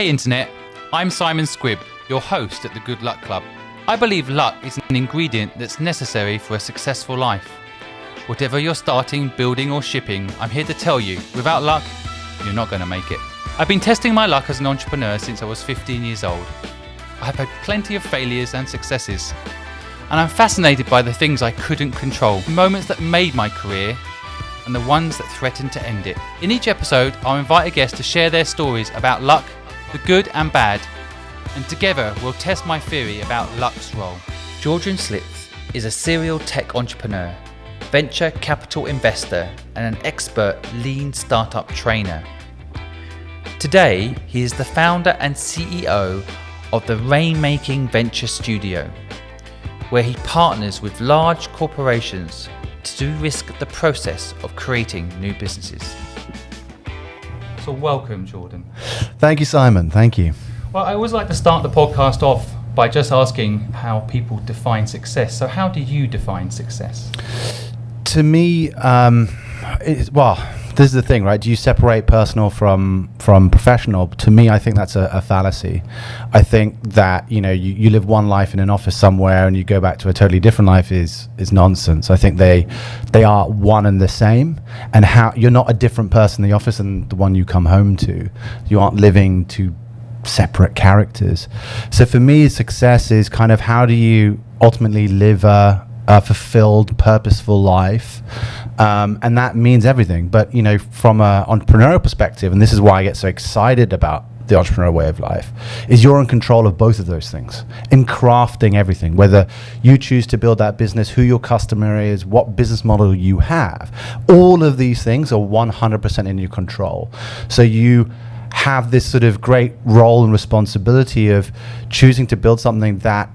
Hey Internet, I'm Simon Squibb, your host at the Good Luck Club. I believe luck is an ingredient that's necessary for a successful life. Whatever you're starting, building or shipping, I'm here to tell you, without luck, you're not going to make it. I've been testing my luck as an entrepreneur since I was 15 years old. I have had plenty of failures and successes, and I'm fascinated by the things I couldn't control, the moments that made my career, and the ones that threatened to end it. In each episode, I'll invite a guest to share their stories about luck, the good and bad, and together we'll test my theory about luck's role. Schlipf is a serial tech entrepreneur, venture capital investor, and an expert lean startup trainer. Today, he is the founder and CEO of the Rainmaking Venture Studio, where he partners with large corporations to de-risk the process of creating new businesses. So welcome, Jordan. Thank you, Simon. Thank you. Well, I always like to start the podcast off by just asking how people define success. So how do you define success? To me, this is the thing, right? Do you separate personal from professional? To me, I think that's a fallacy. I think that, you live one life in an office somewhere and you go back to a totally different life is nonsense. I think they are one and the same, and how you're not a different person in the office than the one you come home to. You aren't living two separate characters. So for me, success is kind of how do you ultimately live a fulfilled, purposeful life, and that means everything. But from an entrepreneurial perspective, and this is why I get so excited about the entrepreneurial way of life, is you're in control of both of those things in crafting everything. Whether you choose to build that business, who your customer is, what business model you have, all of these things are 100% in your control. So you have this sort of great role and responsibility of choosing to build something that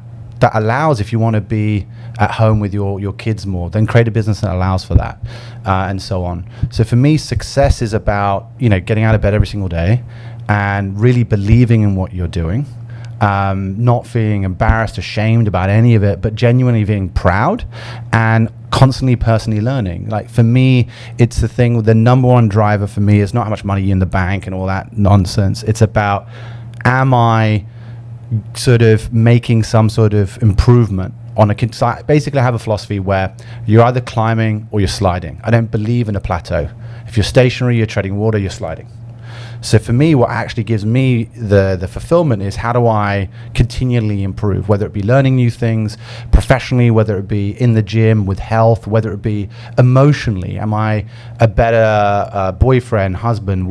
allows, if you want to be at home with your kids more, then create a business that allows for that, and so on. So for me, success is about getting out of bed every single day and really believing in what you're doing, not feeling embarrassed, ashamed about any of it, but genuinely being proud and constantly personally learning. Like for me, it's the number one driver for me is not how much money in the bank and all that nonsense. It's about, am I sort of making some sort of improvement on basically I have a philosophy where you're either climbing or you're sliding. I don't believe in a plateau. If you're stationary, you're treading water, you're sliding. So for me, what actually gives me the fulfillment is how do I continually improve, whether it be learning new things professionally, whether it be in the gym with health, whether it be emotionally. Am I a better boyfriend, husband,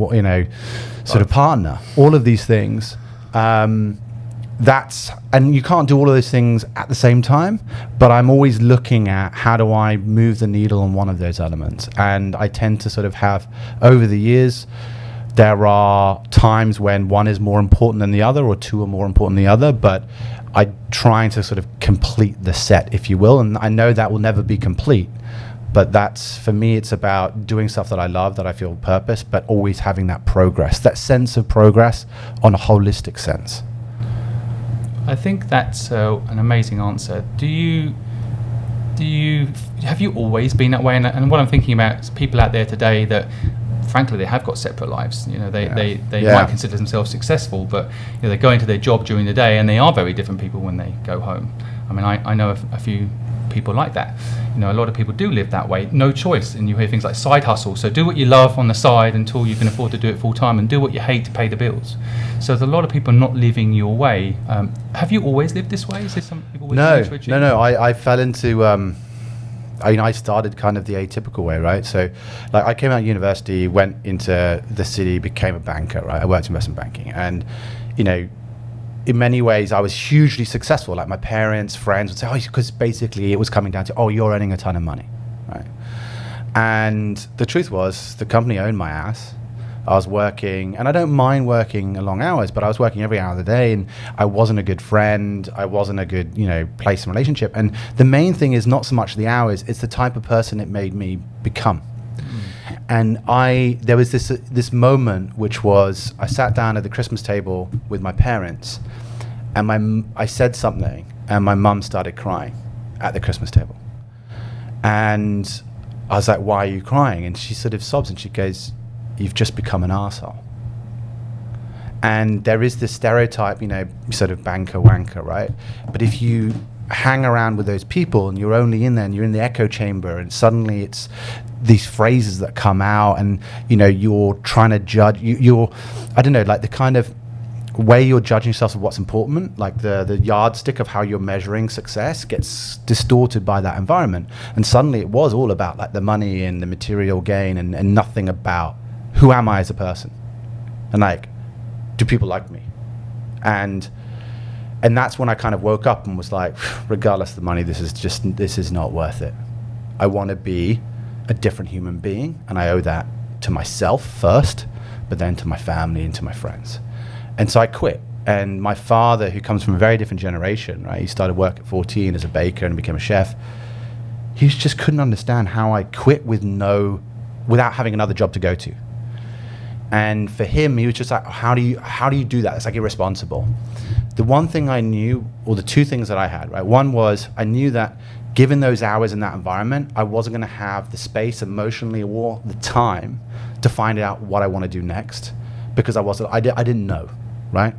sort of partner? All of these things. And you can't do all of those things at the same time, but I'm always looking at how do I move the needle on one of those elements. And I tend to sort of have, over the years, there are times when one is more important than the other, or two are more important than the other, but I'm trying to sort of complete the set, if you will. And I know that will never be complete, but for me, it's about doing stuff that I love, that I feel purpose, but always having that progress, that sense of progress on a holistic sense. I think that's an amazing answer. Have you always been that way? And what I'm thinking about is people out there today that, frankly, they have got separate lives. They might consider themselves successful, but they go into their job during the day and they are very different people when they go home. I mean, I know a few people like that. A lot of people do live that way, no choice. And you hear things like side hustle. So do what you love on the side until you can afford to do it full time, and do what you hate to pay the bills. So there's a lot of people not living your way. Have you always lived this way? Is this something people No. I fell into. I started kind of the atypical way, right? So, like, I came out of university, went into the city, became a banker, right? I worked in investment banking, and in many ways, I was hugely successful. Like my parents, friends would say, because basically it was coming down to, you're earning a ton of money, right? And the truth was, the company owned my ass. I was working, and I don't mind working long hours, but I was working every hour of the day, and I wasn't a good friend. I wasn't a good, place and relationship. And the main thing is not so much the hours, it's the type of person it made me become. And there was this moment, which was, I sat down at the Christmas table with my parents, and I said something, and my mum started crying at the Christmas table. And I was like, why are you crying? And she sort of sobs, and she goes, you've just become an arsehole. And there is this stereotype, sort of banker wanker, right? But if you hang around with those people and you're only in there and you're in the echo chamber, and suddenly it's these phrases that come out, and you're trying to judge, you're I don't know, like the kind of way you're judging yourself of what's important, like the yardstick of how you're measuring success gets distorted by that environment. And suddenly it was all about like the money and the material gain, and nothing about who am I as a person, and like, do people like me? And that's when I kind of woke up and was like, regardless of the money, this is not worth it. I want to be a different human being, and I owe that to myself first, but then to my family and to my friends. And so I quit. And my father, who comes from a very different generation, right? He started work at 14 as a baker and became a chef. He just couldn't understand how I quit without having another job to go to. And for him, he was just like, how do you do that? It's like irresponsible. The one thing I knew, or the two things that I had, right? One was I knew that given those hours in that environment, I wasn't going to have the space emotionally or the time to find out what I want to do next, because I didn't know, right?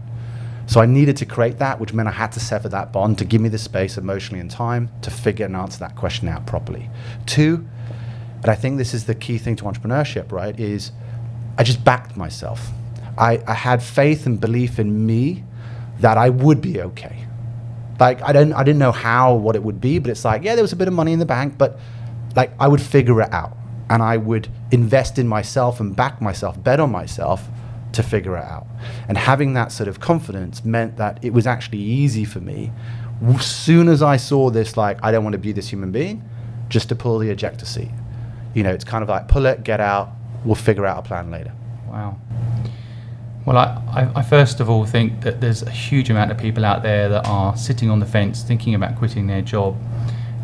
So I needed to create that, which meant I had to sever that bond to give me the space emotionally and time to figure and answer that question out properly. Two, and I think this is the key thing to entrepreneurship, right, is I just backed myself. I had faith and belief in me that I would be okay. Like I didn't know what it would be, but it's like, yeah, there was a bit of money in the bank, but like I would figure it out, and I would invest in myself and back myself, bet on myself to figure it out. And having that sort of confidence meant that it was actually easy for me, as soon as I saw this, like, I don't want to be this human being, just to pull the ejector seat. It's kind of like, pull it, get out, we'll figure out a plan later. Wow. Well, I first of all think that there's a huge amount of people out there that are sitting on the fence thinking about quitting their job,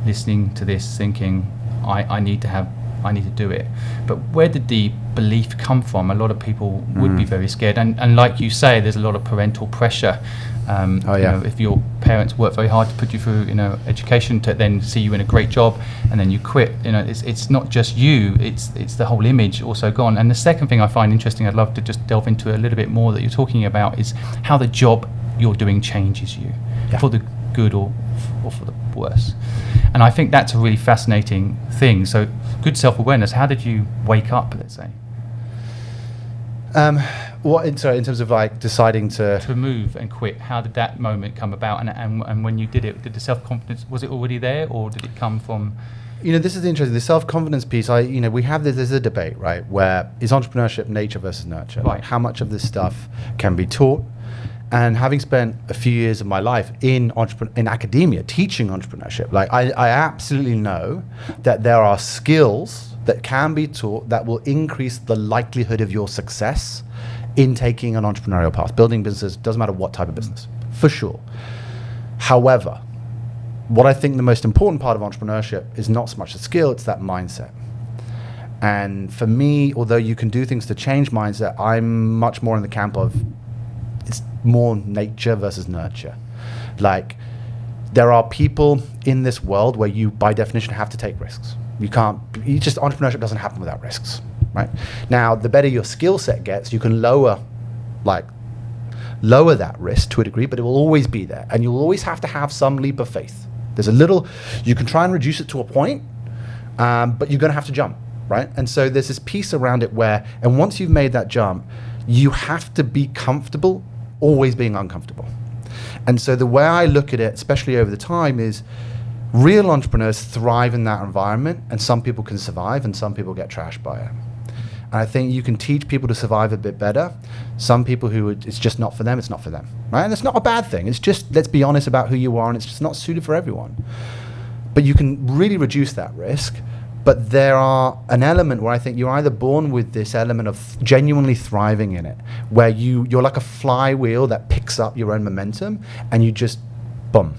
listening to this, thinking, I need to do it. But where did the belief come from? A lot of people would be very scared. And like you say, there's a lot of parental pressure. If your parents work very hard to put you through, education, to then see you in a great job and then you quit, it's not just you, it's the whole image also gone. And the second thing I find interesting, I'd love to just delve into a little bit more, that you're talking about, is how the job you're doing changes you, for the good or for the worse. And I think that's a really fascinating thing. So good self-awareness, how did you wake up, let's say? In terms of like deciding to move and quit, how did that moment come about? And when you did it, did the self-confidence, was it already there, or did it come from? This is interesting. The self-confidence piece, we have there's a debate, right, where is entrepreneurship nature versus nurture? Right. Like how much of this stuff can be taught? And having spent a few years of my life in academia teaching entrepreneurship, like I absolutely know that there are skills that can be taught that will increase the likelihood of your success in taking an entrepreneurial path, building businesses, doesn't matter what type of business, for sure. However, what I think the most important part of entrepreneurship is not so much the skill, it's that mindset. And for me, although you can do things to change mindset, I'm much more in the camp of it's more nature versus nurture. Like, there are people in this world where you, by definition, have to take risks. Entrepreneurship doesn't happen without risks, right? Now, the better your skill set gets, you can lower that risk to a degree, but it will always be there. And you'll always have to have some leap of faith. You can try and reduce it to a point, but you're going to have to jump, right? And so there's this piece around it and once you've made that jump, you have to be comfortable always being uncomfortable. And so the way I look at it, especially over the time, is real entrepreneurs thrive in that environment, and some people can survive and some people get trashed by it. And I think you can teach people to survive a bit better. Some people it's just not for them, it's not for them, right? And it's not a bad thing. It's just, let's be honest about who you are, and it's just not suited for everyone. But you can really reduce that risk. But there are an element where I think you're either born with this element of genuinely thriving in it, where you're like a flywheel that picks up your own momentum and you just boom.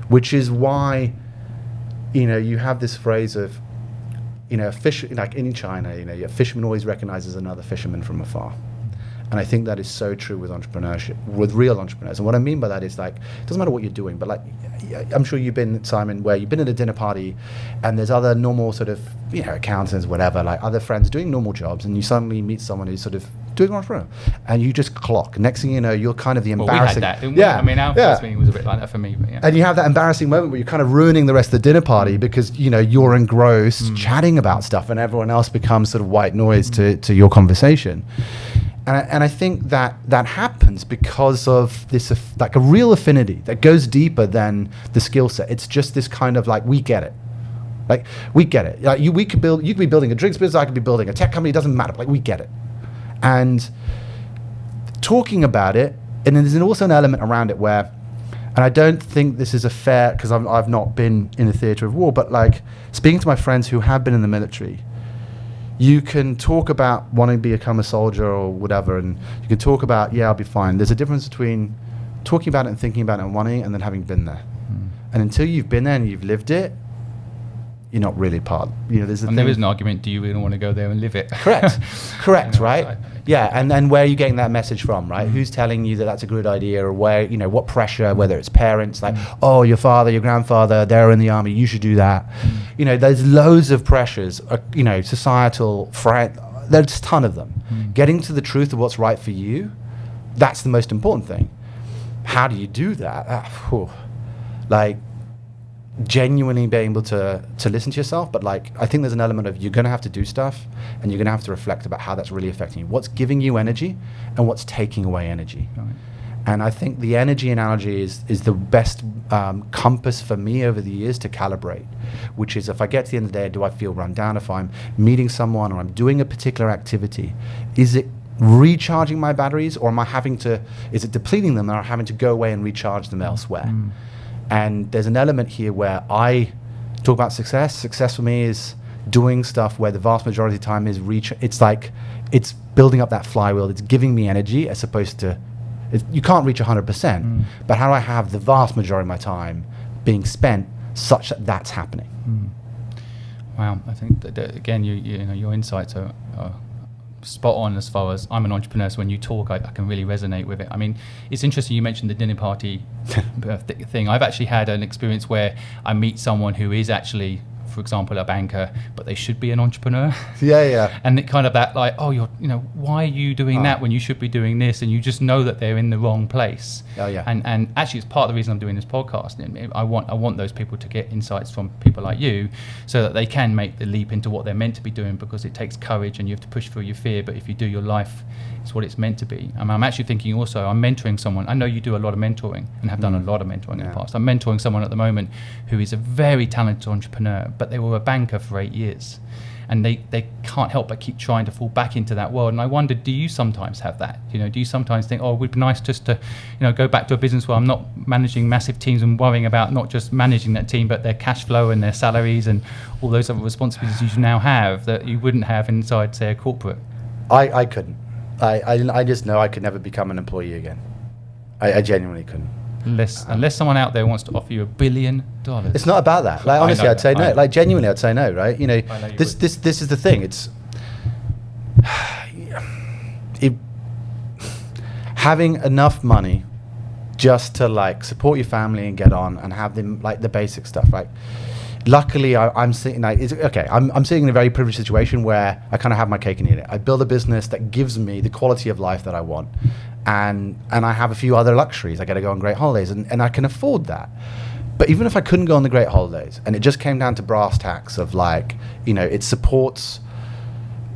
Which is why, you have this phrase of, a fish, like in China, a fisherman always recognizes another fisherman from afar. And I think that is so true with entrepreneurship, with real entrepreneurs. And what I mean by that is, like, it doesn't matter what you're doing, but like, I'm sure you've been, Simon, where you've been at a dinner party and there's other normal sort of, accountants, whatever, like other friends doing normal jobs, and you suddenly meet someone who's sort of doing entrepreneur. And you just clock. Next thing you know, you're kind of the Well, embarrassing. we had that, didn't we? I mean, our first meeting was a bit like that for me. But yeah. And you have that embarrassing moment where you're kind of ruining the rest of the dinner party because, you know, you're engrossed chatting about stuff and everyone else becomes sort of white noise to your conversation. And I think that happens because of this, like a real affinity that goes deeper than the skill set. It's just this kind of like, we get it. Like, we get it. Like, you could be building a drinks business, I could be building a tech company, it doesn't matter. But like, we get it. And talking about it, and then there's also an element around it where, and I don't think this is a fair, because I've not been in the theatre of war, but like speaking to my friends who have been in the military, you can talk about wanting to become a soldier or whatever, and you can talk about, yeah, I'll be fine. There's a difference between talking about it and thinking about it and wanting it and then having been there. And until you've been there and you've lived it, you're not really part. You know, there is an argument, do you really want to go there and live it? Correct, right? Yeah, and where are you getting that message from, right? Who's telling you that that's a good idea, or where, you know, what pressure, whether it's parents, like, oh, your father, your grandfather, they're in the army, you should do that. You know, there's loads of pressures, you know, societal, there's a ton of them. Getting to the truth of what's right for you, that's the most important thing. How do you do that? Like, genuinely being able to listen to yourself, but like I think there's an element of you're going to have to do stuff and you're going to have to reflect about how that's really affecting you, what's giving you energy and what's taking away energy. Right. And I think the energy analogy is the best compass for me over the years to calibrate, which is if I get to the end of the day, do I feel run down? If I'm meeting someone or I'm doing a particular activity, is it recharging my batteries, or am I is it depleting them, or having to go away and recharge them elsewhere? And there's an element here where I talk about success. Success for me is doing stuff where the vast majority of the time is it's like, it's building up that flywheel. It's giving me energy as opposed to, you can't reach 100%, but how do I have the vast majority of my time being spent such that that's happening? Wow, I think that again, you know, your insights are spot on as far as I'm an entrepreneur, so when you talk I can really resonate with it. I mean, it's interesting you mentioned the dinner party thing. I've actually had an experience where I meet someone who is actually, for example, a banker, but they should be an entrepreneur. Yeah. And it kind of that like, oh, you know, why are you doing that when you should be doing this? And you just know that they're in the wrong place. Oh yeah. And actually, it's part of the reason I'm doing this podcast. I want those people to get insights from people like you, so that they can make the leap into what they're meant to be doing, because it takes courage and you have to push through your fear. But if you do, your life is what it's meant to be. I'm actually thinking also, I'm mentoring someone. I know you do a lot of mentoring and have done a lot of mentoring in the past. I'm mentoring someone at the moment who is a very talented entrepreneur, but they were a banker for 8 years, and they can't help but keep trying to fall back into that world. And I wonder, do you sometimes have that? You know, do you sometimes think, oh, it would be nice just to, you know, go back to a business where I'm not managing massive teams and worrying about not just managing that team, but their cash flow and their salaries and all those other responsibilities you now have that you wouldn't have inside, say, a corporate? I couldn't. I just know I could never become an employee again. I genuinely couldn't. Unless someone out there wants to offer you $1 billion. It's not about that. Like, honestly, I'd say no. Like, genuinely, I'd say no, right? You know, this is the thing. It's having enough money just to like support your family and get on and have them like the basic stuff, right? Luckily, I'm sitting. I'm sitting in a very privileged situation where I kind of have my cake and eat it. I build a business that gives me the quality of life that I want, and I have a few other luxuries. I get to go on great holidays, and I can afford that. But even if I couldn't go on the great holidays, and it just came down to brass tacks of like, you know, it supports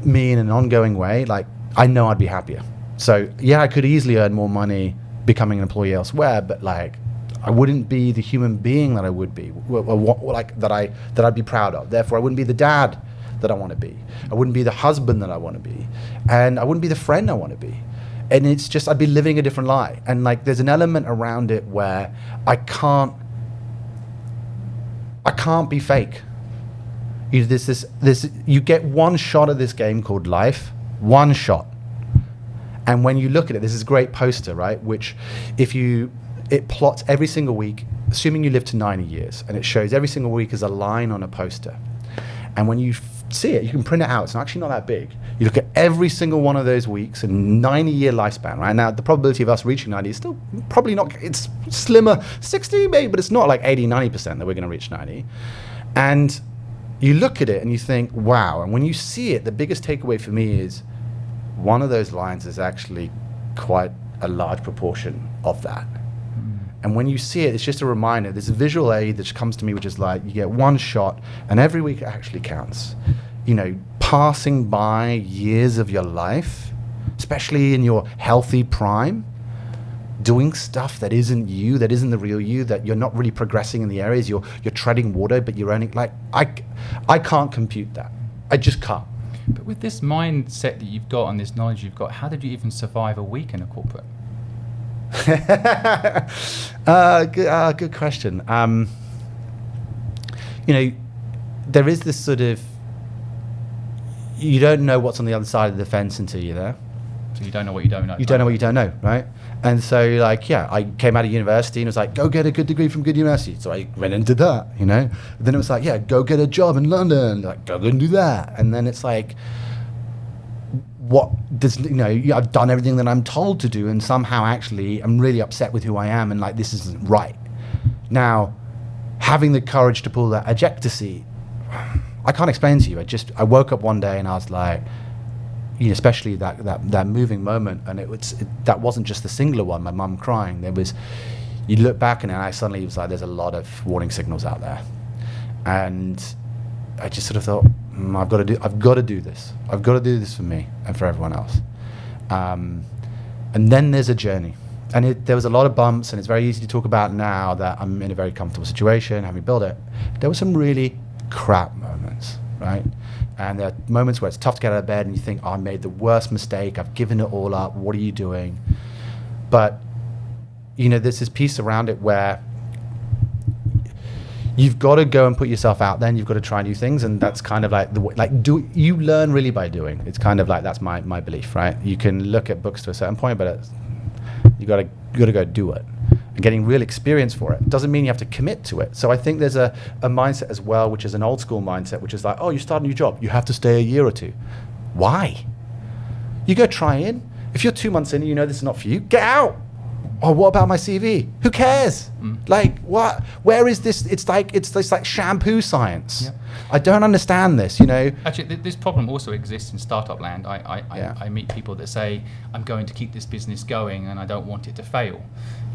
me in an ongoing way, like I know I'd be happier. So yeah, I could easily earn more money becoming an employee elsewhere, but like, I wouldn't be the human being that I would be, like that I'd be proud of. Therefore, I wouldn't be the dad that I want to be. I wouldn't be the husband that I want to be, and I wouldn't be the friend I want to be. And it's just, I'd be living a different life. And like, there's an element around it where I can't be fake. You know, you get one shot at this game called life, one shot. And when you look at it, there's this great poster, right? Which it plots every single week, assuming you live to 90 years, and it shows every single week as a line on a poster. And when you see it, you can print it out. It's actually not that big. You look at every single one of those weeks and 90-year lifespan, right? Now, the probability of us reaching 90 is still probably not, it's slimmer, 60 maybe, but it's not like 80, 90% that we're going to reach 90. And you look at it and you think, wow. And when you see it, the biggest takeaway for me is one of those lines is actually quite a large proportion of that. And when you see it, it's just a reminder. There's a visual aid that comes to me, which is like, you get one shot, and every week it actually counts. You know, passing by years of your life, especially in your healthy prime, doing stuff that isn't you, that isn't the real you, that you're not really progressing in the areas, you're treading water, but you're only, like, I can't compute that. I just can't. But with this mindset that you've got and this knowledge you've got, how did you even survive a week in a corporate? Good question. You know, there is this sort of, you don't know what's on the other side of the fence until you're there. So you don't know what you don't know. You don't know what you don't know, right? And so, like, yeah, I came out of university and it was like, go get a good degree from good university. So I went and did that, you know? Then it was like, yeah, go get a job in London. Like, go and do that. And then it's like, what does, you know, I've done everything that I'm told to do, and somehow actually I'm really upset with who I am, and like, this isn't right. Now, having the courage to pull that ejector seat, I can't explain to you. I woke up one day and I was like, you know, especially that moving moment, and that wasn't just the singular one, my mum crying. There was, you look back and I suddenly was like, there's a lot of warning signals out there. And I just sort of thought, I've got to do this. I've got to do this for me and for everyone else. And then there's a journey. And there was a lot of bumps, and it's very easy to talk about now that I'm in a very comfortable situation, having built it. There were some really crap moments, right? And there are moments where it's tough to get out of bed and you think, oh, I made the worst mistake. I've given it all up. What are you doing? But, you know, there's this piece around it where you've got to go and put yourself out there, and you've got to try new things, and that's kind of like you learn really by doing. It's kind of like, that's my belief, right? You can look at books to a certain point, but you got to go do it. And getting real experience for it doesn't mean you have to commit to it. So I think there's a mindset as well, which is an old school mindset, which is like, oh, you start a new job, you have to stay a year or two. Why? You go try in. If you're 2 months in and you know this is not for you, get out. Oh, what about my CV? Who cares? Like, what? Where is this? It's this like shampoo science. Yep. I don't understand this, you know. Actually, this problem also exists in startup land. I meet people that say, I'm going to keep this business going and I don't want it to fail.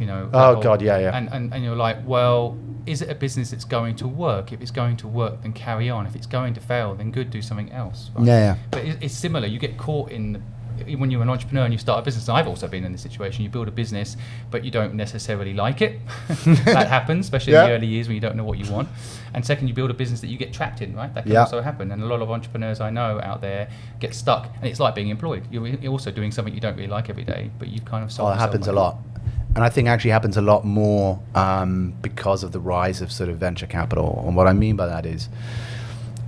You know. Oh God, yeah. And you're like, well, is it a business that's going to work? If it's going to work, then carry on. If it's going to fail, then good, do something else. Right? Yeah. But it's similar. You get caught in when you're an entrepreneur and you start a business, and I've also been in this situation, you build a business, but you don't necessarily like it. That happens, especially in the early years when you don't know what you want. And second, you build a business that you get trapped in, right? That can also happen. And a lot of entrepreneurs I know out there get stuck, and it's like being employed. You're also doing something you don't really like every day, but you kind of solve. It happens a lot. And I think actually happens a lot more because of the rise of sort of venture capital. And what I mean by that is,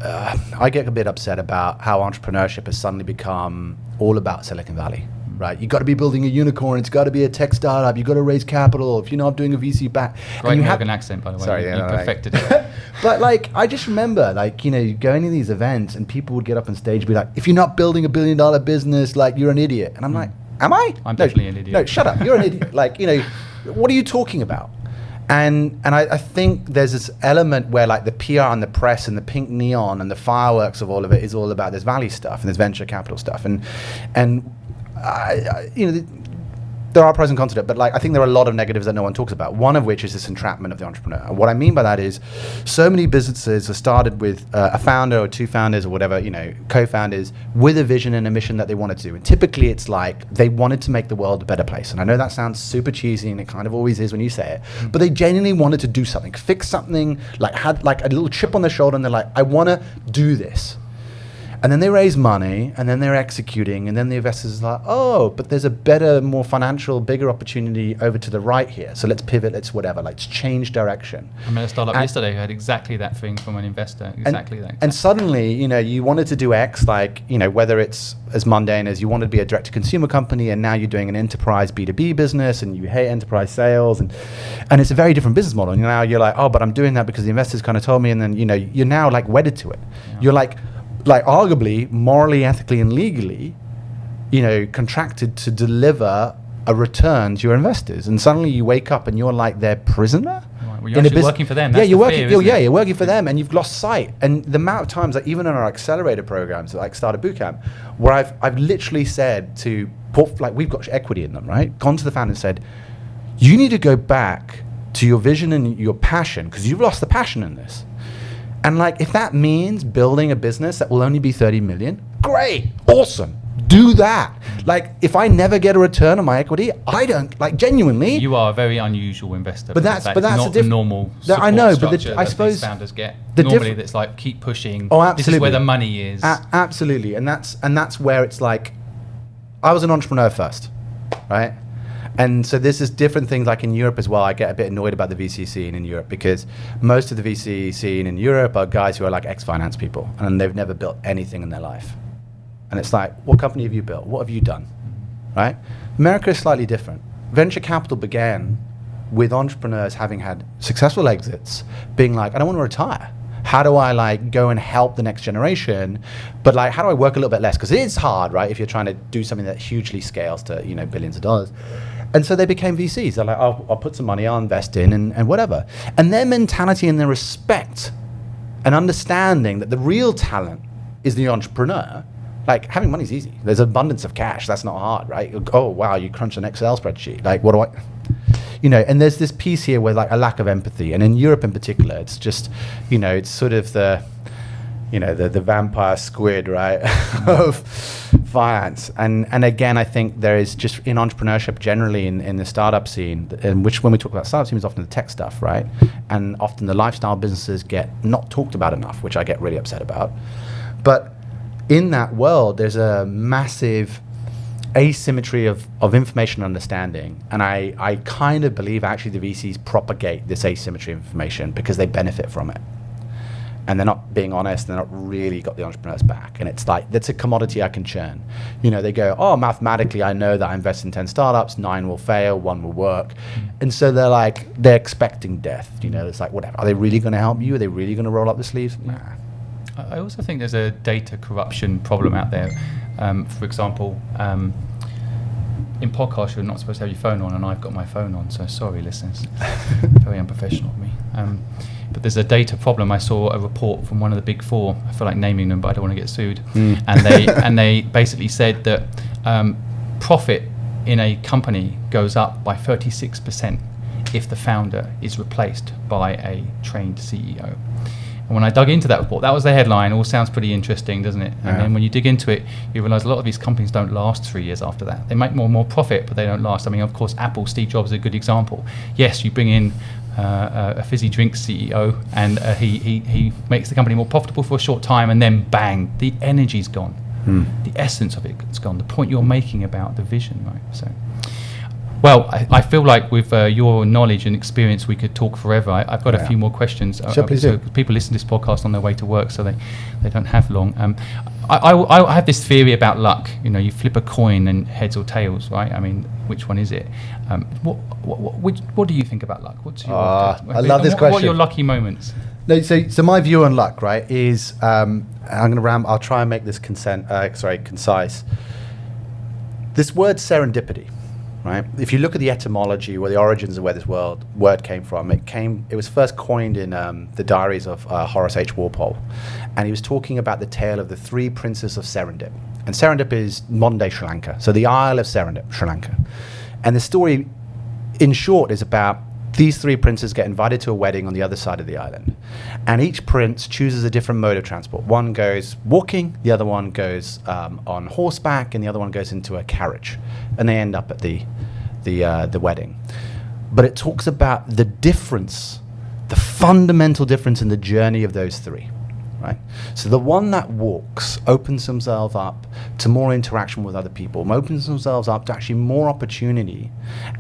I get a bit upset about how entrepreneurship has suddenly become all about Silicon Valley, right? You've got to be building a unicorn. It's got to be a tech startup. You've got to raise capital. If you're not doing a VC back. Great American accent, by the way. Sorry, you perfected it. But like, I just remember, like, you know, going to these events and people would get up on stage and be like, if you're not building $1 billion business, like, you're an idiot. And I'm like, am I? I'm definitely an idiot. No, shut up. You're an idiot. Like, you know, what are you talking about? And I think there's this element where like the PR and the press and the pink neon and the fireworks of all of it is all about this value stuff and this venture capital stuff. And you know, there are pros and cons to it, but like I think there are a lot of negatives that no one talks about. One of which is this entrapment of the entrepreneur. And what I mean by that is, so many businesses are started with a founder or two founders or whatever, you know, co-founders with a vision and a mission that they wanted to do. And typically it's like they wanted to make the world a better place. And I know that sounds super cheesy, and it kind of always is when you say it, but they genuinely wanted to do something, fix something, like had like a little chip on their shoulder, and they're like, I want to do this. And then they raise money, and then they're executing, and then the investors are like, oh, but there's a better, more financial, bigger opportunity over to the right here. So let's pivot, let's whatever, let's change direction. I met a startup yesterday who had exactly that thing from an investor, exactly that. And suddenly, you know, you wanted to do X, like, you know, whether it's as mundane as you wanted to be a direct-to-consumer company, and now you're doing an enterprise B2B business, and you hate enterprise sales, and it's a very different business model. And now you're like, oh, but I'm doing that because the investors kind of told me, and then, you know, you're now like wedded to it. Yeah. You're like arguably morally, ethically, and legally, you know, contracted to deliver a return to your investors, and suddenly you wake up and you're like their prisoner. Right. Well, you're actually working for them. That's you're the working. fear, isn't it? You're working for them, and you've lost sight. And the amount of times, like even in our accelerator programs, like Starter Bootcamp, where I've literally said to we've got equity in them, right? Gone to the founder and said, you need to go back to your vision and your passion, because you've lost the passion in this. And like, if that means building a business that will only be 30 million, great, awesome, do that. Like, if I never get a return on my equity, I don't, like, genuinely. You are a very unusual investor. But that's not the normal support I know, but structure I that suppose these founders get. the Normally, that's like keep pushing. Oh, absolutely. This is where the money is. Absolutely, and that's where it's like, I was an entrepreneur first, right? And so this is different things like in Europe as well. I get a bit annoyed about the VC scene in Europe because most of the VC scene in Europe are guys who are like ex-finance people and they've never built anything in their life. And it's like, what company have you built? What have you done? Right? America is slightly different. Venture capital began with entrepreneurs having had successful exits, being like, I don't want to retire. How do I like go and help the next generation? But like, how do I work a little bit less? Because it is hard, right? If you're trying to do something that hugely scales to, billions of dollars. And so they became VCs. They're like, I'll put some money, I'll invest in and whatever. And their mentality and their respect and understanding that the real talent is the entrepreneur. Like, having money is easy. There's abundance of cash. That's not hard, right? Oh, wow, you crunch an Excel spreadsheet. Like, what do I... and there's this piece here where, like, a lack of empathy. And in Europe in particular, it's just, it's sort of the vampire squid, right, of finance. And again, I think there is just in entrepreneurship generally in the startup scene, in which when we talk about startup scene is often the tech stuff, right? And often the lifestyle businesses get not talked about enough, which I get really upset about. But in that world, there's a massive asymmetry of information understanding. And I kind of believe actually the VCs propagate this asymmetry of information because they benefit from it. And they're not being honest, they're not really got the entrepreneur's back. And it's like, that's a commodity I can churn. They go, oh, mathematically, I know that I invest in 10 startups, 9 will fail, 1 will work. And so they're expecting death. It's like, whatever. Are they really going to help you? Are they really going to roll up the sleeves? Nah. I also think there's a data corruption problem out there. For example, in podcasts, you're not supposed to have your phone on, and I've got my phone on, so sorry, listeners. Very unprofessional of me. But there's a data problem. I saw a report from one of the big four. I feel like naming them, but I don't want to get sued. And they basically said that profit in a company goes up by 36% if the founder is replaced by a trained CEO. And when I dug into that report, that was the headline. All sounds pretty interesting, doesn't it? And then when you dig into it, you realize a lot of these companies don't last 3 years after that. They make more and more profit, but they don't last. I mean, of course, Apple, Steve Jobs is a good example. Yes, you bring in a fizzy drinks CEO, and he makes the company more profitable for a short time, and then bang, the energy's gone. The essence of it's gone. The point you're making about the vision, right? So. Well, I feel like with your knowledge and experience, we could talk forever. I've got a few more questions. Sure, please do. People listen to this podcast on their way to work, so they don't have long. I have this theory about luck. You flip a coin and heads or tails, right? I mean, which one is it? What do you think about luck? What's your? I love this question. What are your lucky moments? No, so my view on luck, right, is I'm going to I'll try and make this concise. This word serendipity. Right. If you look at the etymology or the origins of where this word came from, it was first coined in the diaries of Horace H. Walpole, and he was talking about the tale of the 3 princes of Serendip. And Serendip is modern day Sri Lanka, so the Isle of Serendip, Sri Lanka. And the story, in short, is about these 3 princes get invited to a wedding on the other side of the island, and each prince chooses a different mode of transport. One goes walking, the other one goes on horseback, and the other one goes into a carriage, and they end up at the wedding. But it talks about the difference, the fundamental difference in the journey of those 3. Right? So the one that walks opens themselves up to more interaction with other people, opens themselves up to actually more opportunity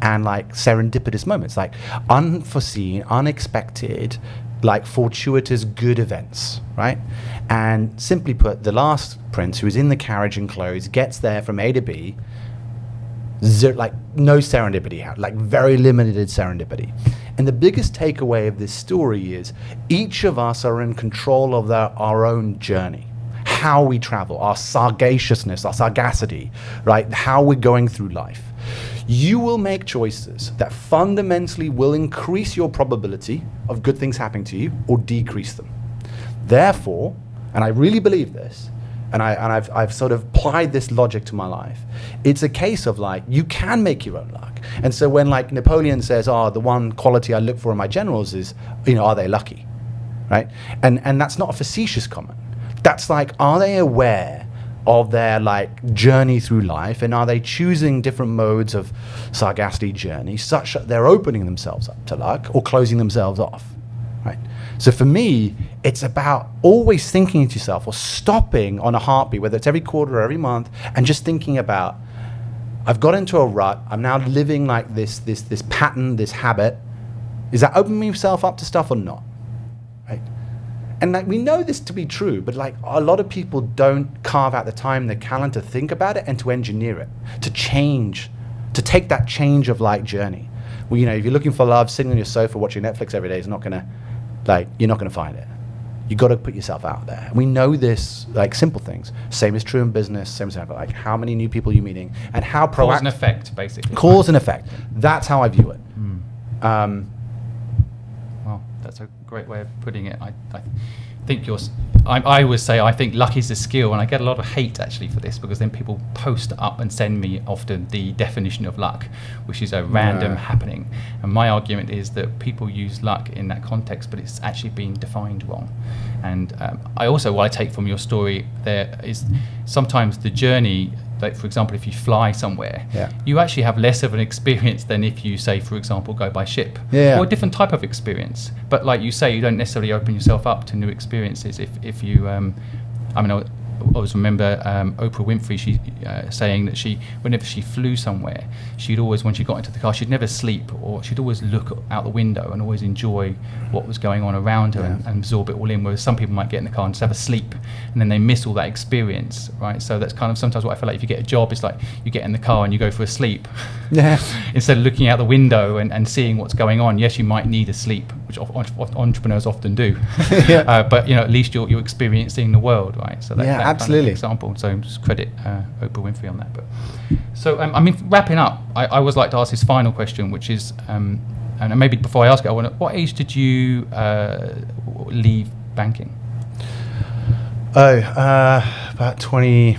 and like serendipitous moments, like unforeseen, unexpected, like fortuitous good events, right? And simply put, the last prince who is in the carriage and clothes gets there from A to B, like no serendipity, like very limited serendipity. And the biggest takeaway of this story is each of us are in control of our own journey, how we travel, our sagaciousness, our sagacity, right? How we're going through life. You will make choices that fundamentally will increase your probability of good things happening to you or decrease them. Therefore, and I really believe this, and I've sort of applied this logic to my life, it's a case of like, you can make your own luck. And so when like Napoleon says, the one quality I look for in my generals is, are they lucky, right? And that's not a facetious comment. That's like, are they aware of their like journey through life, and are they choosing different modes of sagacity journey such that they're opening themselves up to luck or closing themselves off, right? So for me, it's about always thinking to yourself or stopping on a heartbeat, whether it's every quarter or every month, and just thinking about, I've got into a rut, I'm now living like this pattern, this habit. Is that opening myself up to stuff or not, right? And like, we know this to be true, but like a lot of people don't carve out the time in their calendar to think about it and to engineer it, to change, to take that change of like journey. Well, if you're looking for love, sitting on your sofa watching Netflix every day is not gonna, like, you're not gonna find it. You got to put yourself out there. And we know this, like simple things. Same is true in business. Same as like how many new people you're meeting and how proactive. Cause and effect, basically. Cause and effect. That's how I view it. Well, that's a great way of putting it. I think I always say I think luck is a skill, and I get a lot of hate actually for this, because then people post up and send me often the definition of luck, which is a random happening. And my argument is that people use luck in that context, but it's actually being defined wrong. And I also, what I take from your story there is sometimes the journey, like for example, if you fly somewhere, you actually have less of an experience than if you, say, for example, go by ship, or a different type of experience. But like you say, you don't necessarily open yourself up to new experiences if you, I always remember Oprah Winfrey, she saying that whenever she flew somewhere, she'd always, when she got into the car, she'd never sleep, or she'd always look out the window and always enjoy what was going on around her and absorb it all in, whereas some people might get in the car and just have a sleep, and then they miss all that experience, right? So that's kind of sometimes what I feel like if you get a job, it's like you get in the car and you go for a sleep. Instead of looking out the window and seeing what's going on. Yes, you might need a sleep, which entrepreneurs often do. But at least you're experiencing the world, right? So that absolutely. Kind of example. So just credit Oprah Winfrey on that. But so wrapping up, I always like to ask this final question, which is, and maybe before I ask it, what age did you leave banking? About 20,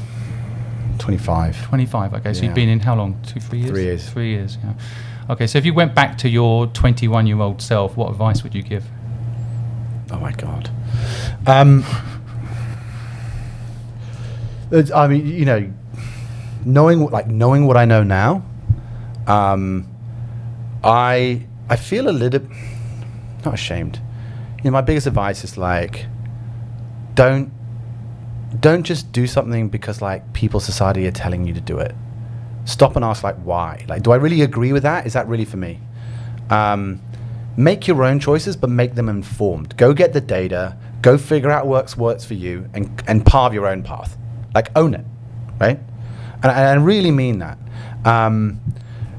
25. 25. Okay, so you've been in how long? 3 years. 3 years. 3 years. Yeah. Okay, so if you went back to your 21-year-old self, what advice would you give? Oh my God. Knowing what I know now, I feel a little, not ashamed. My biggest advice is like, don't just do something because like people, society are telling you to do it. Stop and ask like why. Like, do I really agree with that? Is that really for me? Make your own choices, but make them informed. Go get the data. Go figure out what works for you, and carve your own path. Like, own it, right? And I really mean that.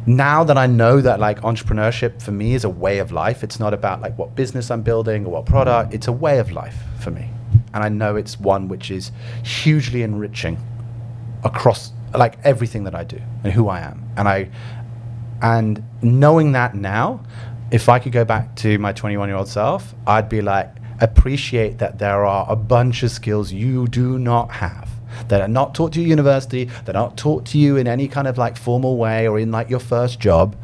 Now that I know that like entrepreneurship for me is a way of life, it's not about like what business I'm building or what product, it's a way of life for me. And I know it's one which is hugely enriching across like everything that I do and who I am. And knowing that now, if I could go back to my 21-year-old self, I'd be like, appreciate that there are a bunch of skills you do not have, that are not taught to you at university, that are not taught to you in any kind of like formal way or in like your first job,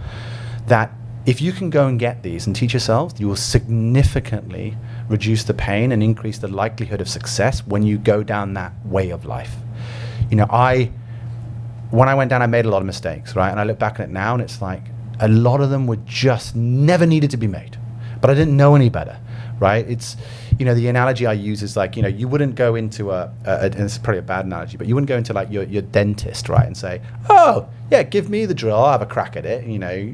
that if you can go and get these and teach yourself, you will significantly reduce the pain and increase the likelihood of success when you go down that way of life. When I went down, I made a lot of mistakes, right? And I look back at it now and it's like, a lot of them were just never needed to be made, but I didn't know any better, right? It's, the analogy I use is like, you wouldn't go into and it's probably a bad analogy, but you wouldn't go into like your dentist, right? And say, oh yeah, give me the drill, I'll have a crack at it.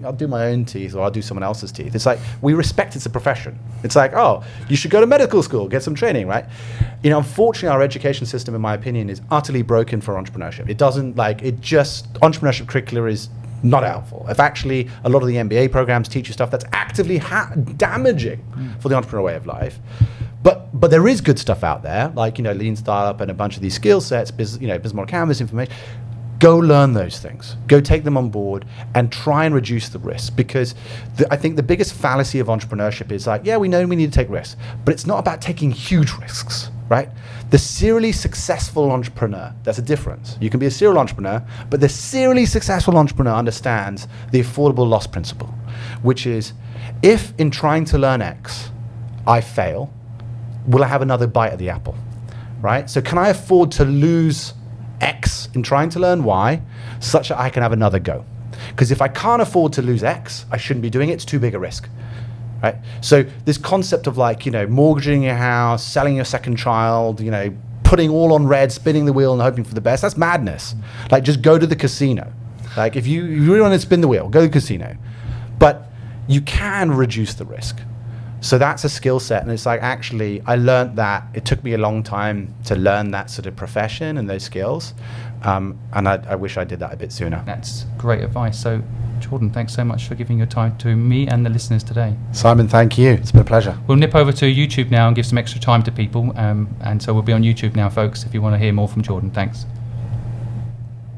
I'll do my own teeth or I'll do someone else's teeth. It's like, we respect it's a profession. It's like, oh, you should go to medical school, get some training, right? Unfortunately, our education system, in my opinion, is utterly broken for entrepreneurship. It doesn't entrepreneurship curricula is not helpful. If actually a lot of the MBA programs teach you stuff that's actively damaging for the entrepreneur way of life. But there is good stuff out there, like Lean Startup and a bunch of these skill sets, business model canvas information. go learn those things, go take them on board and try and reduce the risk, because I think the biggest fallacy of entrepreneurship is like, yeah, we know we need to take risks, but it's not about taking huge risks, right? The serially successful entrepreneur, there's a difference. You can be a serial entrepreneur, but the serially successful entrepreneur understands the affordable loss principle, which is, if in trying to learn X, I fail, will I have another bite at the apple, right? So can I afford to lose X in trying to learn Y such that I can have another go? Because if I can't afford to lose X, I shouldn't be doing it. It's too big a risk, right? So this concept of like, mortgaging your house, selling your second child, putting all on red, spinning the wheel and hoping for the best, that's madness. Like, just go to the casino. Like, if you really want to spin the wheel, go to the casino. But you can reduce the risk. So that's a skill set, and it's like, actually, I learned that. It took me a long time to learn that sort of profession and those skills, and I wish I did that a bit sooner. That's great advice. So, Jordan, thanks so much for giving your time to me and the listeners today. Simon, thank you. It's been a pleasure. We'll nip over to YouTube now and give some extra time to people, and so we'll be on YouTube now, folks, if you want to hear more from Jordan. Thanks.